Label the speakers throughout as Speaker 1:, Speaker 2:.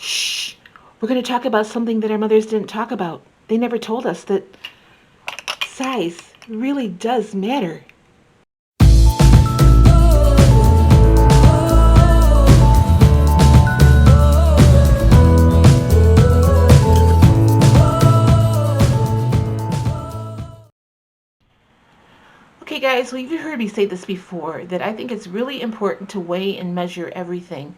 Speaker 1: Shh! We're going to talk about something that our mothers didn't talk about. They never told us that size really does matter. Okay, guys, well, you've heard me say this before, that I think it's really important to weigh and measure everything.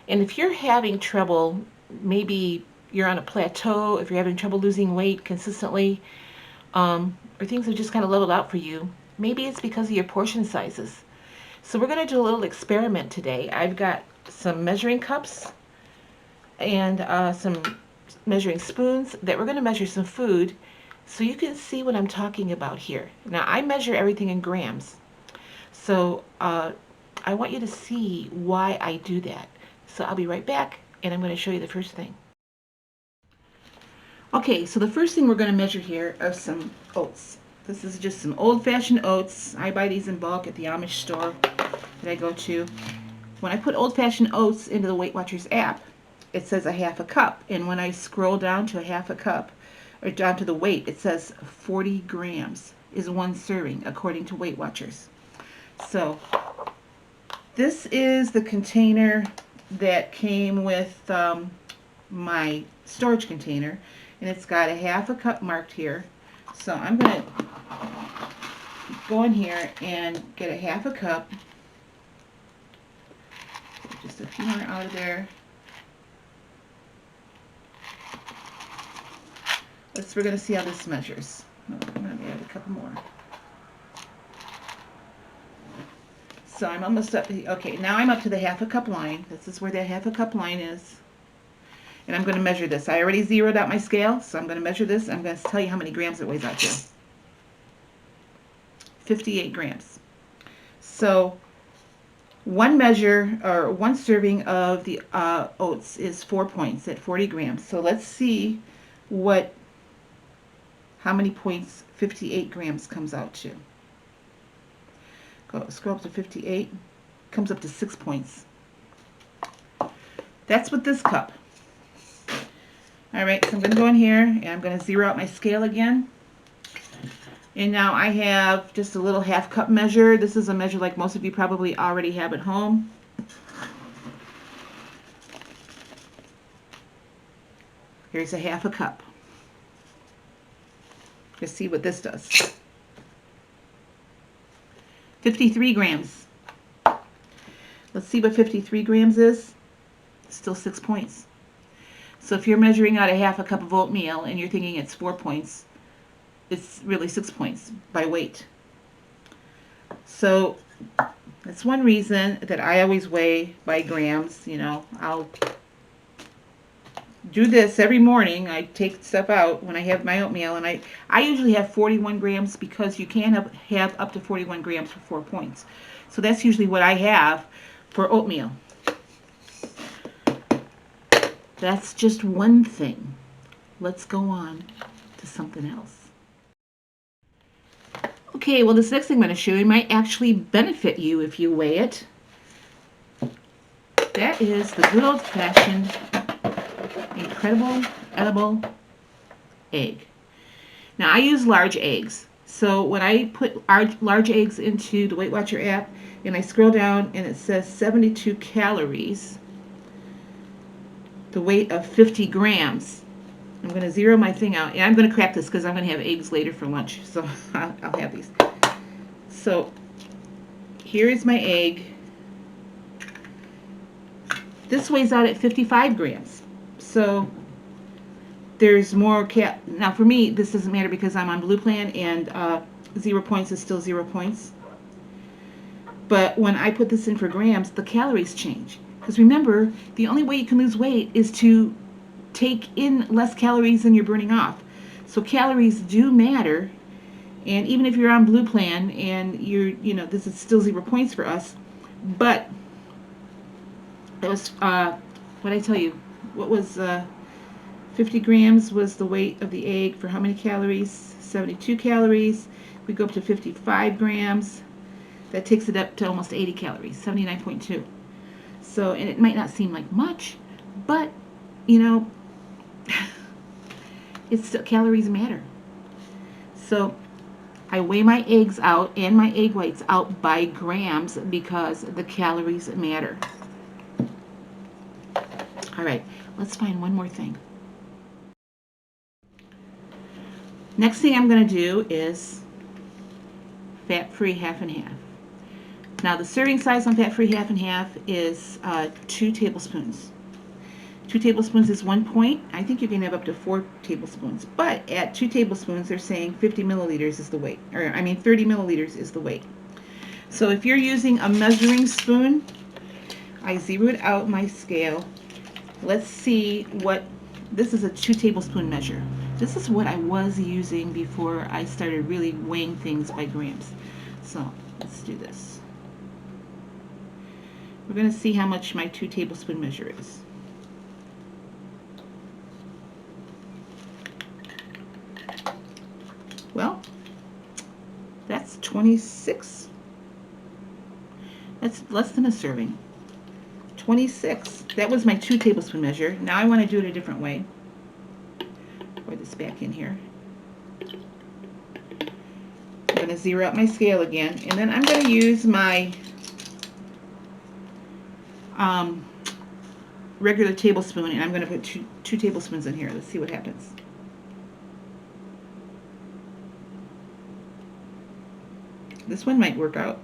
Speaker 1: And if you're having trouble, maybe you're on a plateau, if you're having trouble losing weight consistently, or things have just kind of leveled out for you, maybe it's because of your portion sizes. So we're going to do a little experiment today. I've got some measuring cups and some measuring spoons that we're going to measure some food so you can see what I'm talking about here. Now, I measure everything in grams. So I want you to see why I do that. So I'll be right back, and I'm going to show you the first thing. Okay, so the first thing we're going to measure here are some oats. This is just some old-fashioned oats. I buy these in bulk at the Amish store that I go to. When I put old-fashioned oats into the Weight Watchers app, it says a half a cup. And when I scroll down to a half a cup, or down to the weight, it says 40 grams is one serving, according to Weight Watchers. So this is the container that came with my storage container, and it's got a half a cup marked here. So I'm going to go in here and get a half a cup, just a few more out of there. We're going to see how this measures. I'm going to add a couple more. So I'm almost up. Okay, now I'm up to the half a cup line. This is where that half a cup line is. And I'm going to measure this. I already zeroed out my scale, so I'm going to measure this. I'm going to tell you how many grams it weighs out to. 58 grams. So one measure, or one serving of the oats is 4 points at 40 grams. So let's see how many points 58 grams comes out to. Scroll up to 58, comes up to 6 points. That's with this cup. All right, so I'm going to go in here and I'm going to zero out my scale again. And now I have just a little half cup measure. This is a measure like most of you probably already have at home. Here's a half a cup. Let's see what this does. 53 grams. Let's see what 53 grams is. Still 6 points. So if you're measuring out a half a cup of oatmeal and you're thinking it's 4 points, it's really 6 points by weight. So that's one reason that I always weigh by grams. You know, I'll do this every morning. I take stuff out when I have my oatmeal, and I usually have 41 grams because you can have up to 41 grams for 4 points. So that's usually what I have for oatmeal. That's just one thing. Let's go on to something else. Okay, well, this next thing I'm going to show you might actually benefit you if you weigh it. That is the good old-fashioned incredible edible egg. Now, I use large eggs. So when I put large eggs into the Weight Watcher app and I scroll down and it says 72 calories, the weight of 50 grams, I'm going to zero my thing out. And I'm going to crack this because I'm going to have eggs later for lunch. So I'll have these. So here is my egg. This weighs out at 55 grams. So there's more now for me, this doesn't matter because I'm on Blue Plan, and 0 points is still 0 points. But when I put this in for grams, the calories change. Because remember, the only way you can lose weight is to take in less calories than you're burning off. So calories do matter. And even if you're on Blue Plan and this is still 0 points for us. But it was, what did I tell you? What was 50 grams was the weight of the egg for how many calories? 72 calories. We go up to 55 grams. That takes it up to almost 80 calories, 79.2. So, and it might not seem like much, but you know, it's still, calories matter. So I weigh my eggs out and my egg whites out by grams because the calories matter. All right, let's find one more thing. Next thing I'm going to do is fat-free half and half. Now the serving size on fat-free half and half is 2 tablespoons. 2 tablespoons is 1 point. I think you can have up to 4 tablespoons. But at 2 tablespoons, they're saying 50 milliliters is the weight. Or, I mean, 30 milliliters is the weight. So if you're using a measuring spoon, I zeroed out my scale. Let's see what, this is a 2 tablespoon measure. This is what I was using before I started really weighing things by grams. So let's do this. We're going to see how much my 2 tablespoon measure is. Well, that's 26. That's less than a serving. 26. That was my 2 tablespoon measure. Now I want to do it a different way. Pour this back in here. I'm going to zero out my scale again, and then I'm going to use my regular tablespoon, and I'm going to put two tablespoons in here. Let's see what happens. This one might work out.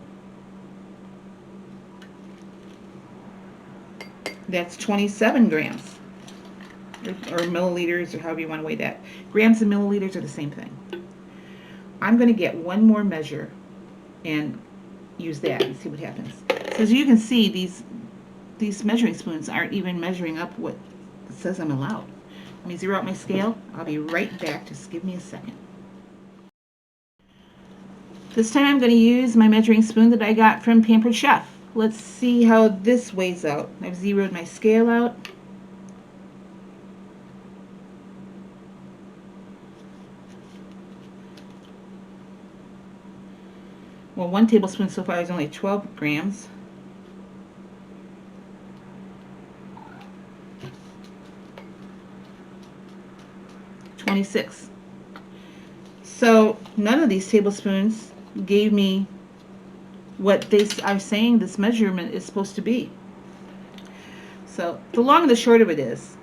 Speaker 1: That's 27 grams, or milliliters, or however you want to weigh that. Grams and milliliters are the same thing. I'm going to get one more measure and use that and see what happens. So as you can see, these measuring spoons aren't even measuring up what it says I'm allowed. Let me zero out my scale. I'll be right back. Just give me a second. This time I'm going to use my measuring spoon that I got from Pampered Chef. Let's see how this weighs out. I've zeroed my scale out. Well, 1 tablespoon so far is only 12 grams. $26. So none of these tablespoons gave me what they are saying this measurement is supposed to be. So the long and the short of it is,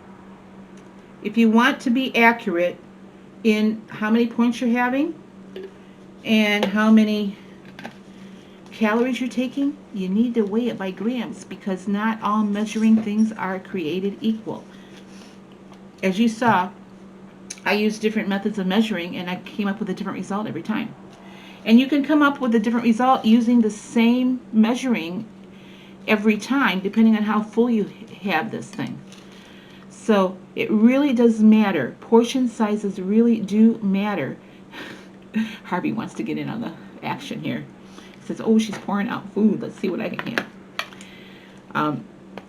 Speaker 1: if you want to be accurate in how many points you're having and how many calories you're taking, you need to weigh it by grams, because not all measuring things are created equal. As you saw, I used different methods of measuring and I came up with a different result every time. And you can come up with a different result using the same measuring every time, depending on how full you have this thing. So it really does matter. Portion sizes really do matter. Harvey wants to get in on the action here. He says, oh, she's pouring out food. Let's see what I can have.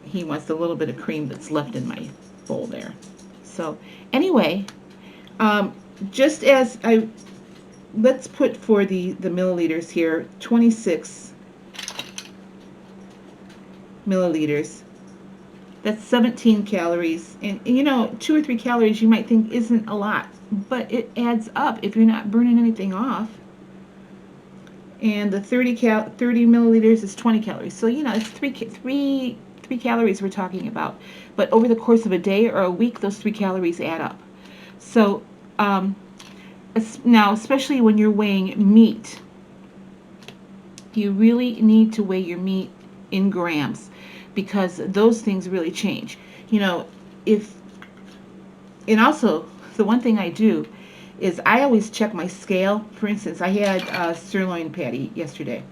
Speaker 1: He wants a little bit of cream that's left in my bowl there. So anyway, just as let's put for the milliliters here, 26 milliliters. That's 17 calories. And you know, 2 or 3 calories you might think isn't a lot, but it adds up if you're not burning anything off. And the 30 milliliters is 20 calories. So, you know, it's 3 calories we're talking about. But over the course of a day or a week, those 3 calories add up. So, now, especially when you're weighing meat, you really need to weigh your meat in grams, because those things really change. You know, and also, the one thing I do is I always check my scale. For instance, I had a sirloin patty yesterday,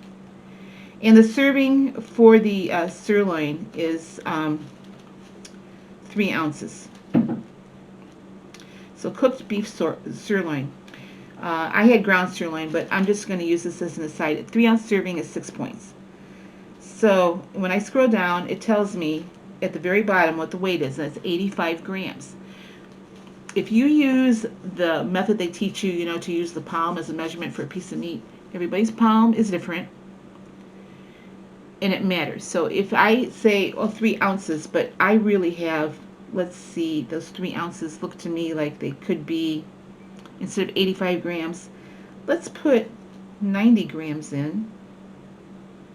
Speaker 1: and the serving for the sirloin is 3 ounces. So cooked beef sirloin. I had ground sirloin, but I'm just going to use this as an aside. A 3-ounce serving is 6 points. So when I scroll down, it tells me at the very bottom what the weight is, and it's 85 grams. If you use the method they teach you, you know, to use the palm as a measurement for a piece of meat, everybody's palm is different, and it matters. So if I say, oh, 3 ounces, but I really have let's see, those 3 ounces look to me like they could be, instead of 85 grams, let's put 90 grams in,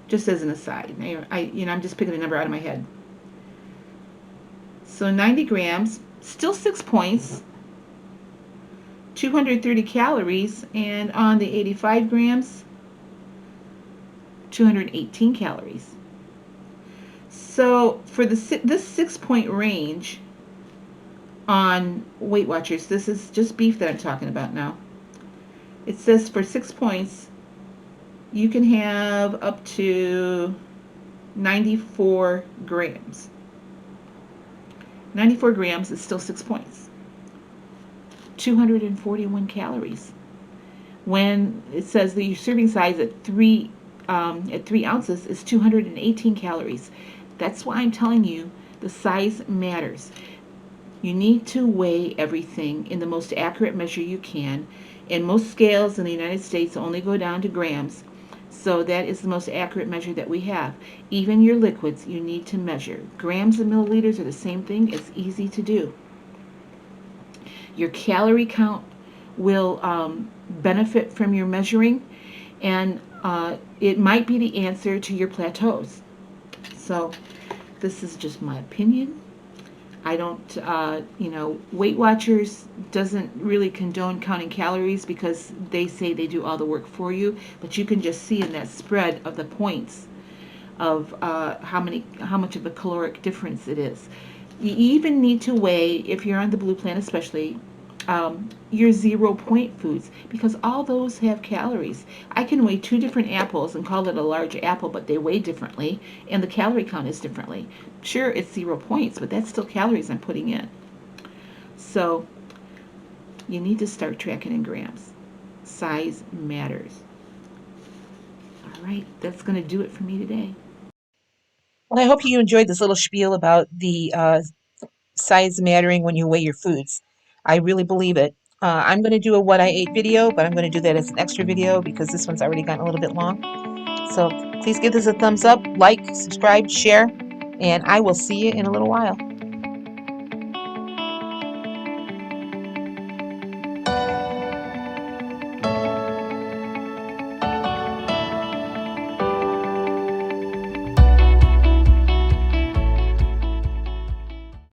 Speaker 1: just as an aside. I'm just picking a number out of my head. So 90 grams, still 6 points, 230 calories, and on the 85 grams, 218 calories. So for this 6 point range on Weight Watchers, this is just beef that I'm talking about now. It says for 6 points, you can have up to 94 grams. 94 grams is still 6 points. 241 calories. When it says that your serving size at 3 ounces is 218 calories. That's why I'm telling you the size matters. You need to weigh everything in the most accurate measure you can. And most scales in the United States only go down to grams. So that is the most accurate measure that we have. Even your liquids, you need to measure. Grams and milliliters are the same thing. It's easy to do. Your calorie count will benefit from your measuring, and it might be the answer to your plateaus. So this is just my opinion. I don't, Weight Watchers doesn't really condone counting calories because they say they do all the work for you, but you can just see in that spread of the points of how much of a caloric difference it is. You even need to weigh, if you're on the Blue Plan especially, your 0 point foods, because all those have calories. I can weigh 2 different apples and call it a large apple, but they weigh differently, and the calorie count is differently. Sure, it's 0 points, but that's still calories I'm putting in. So you need to start tracking in grams. Size matters. All right, that's going to do it for me today.
Speaker 2: Well, I hope you enjoyed this little spiel about the size mattering when you weigh your foods. I really believe it. I'm going to do a what I ate video, but I'm going to do that as an extra video because this one's already gotten a little bit long. So please give this a thumbs up, like, subscribe, share, and I will see you in a little while.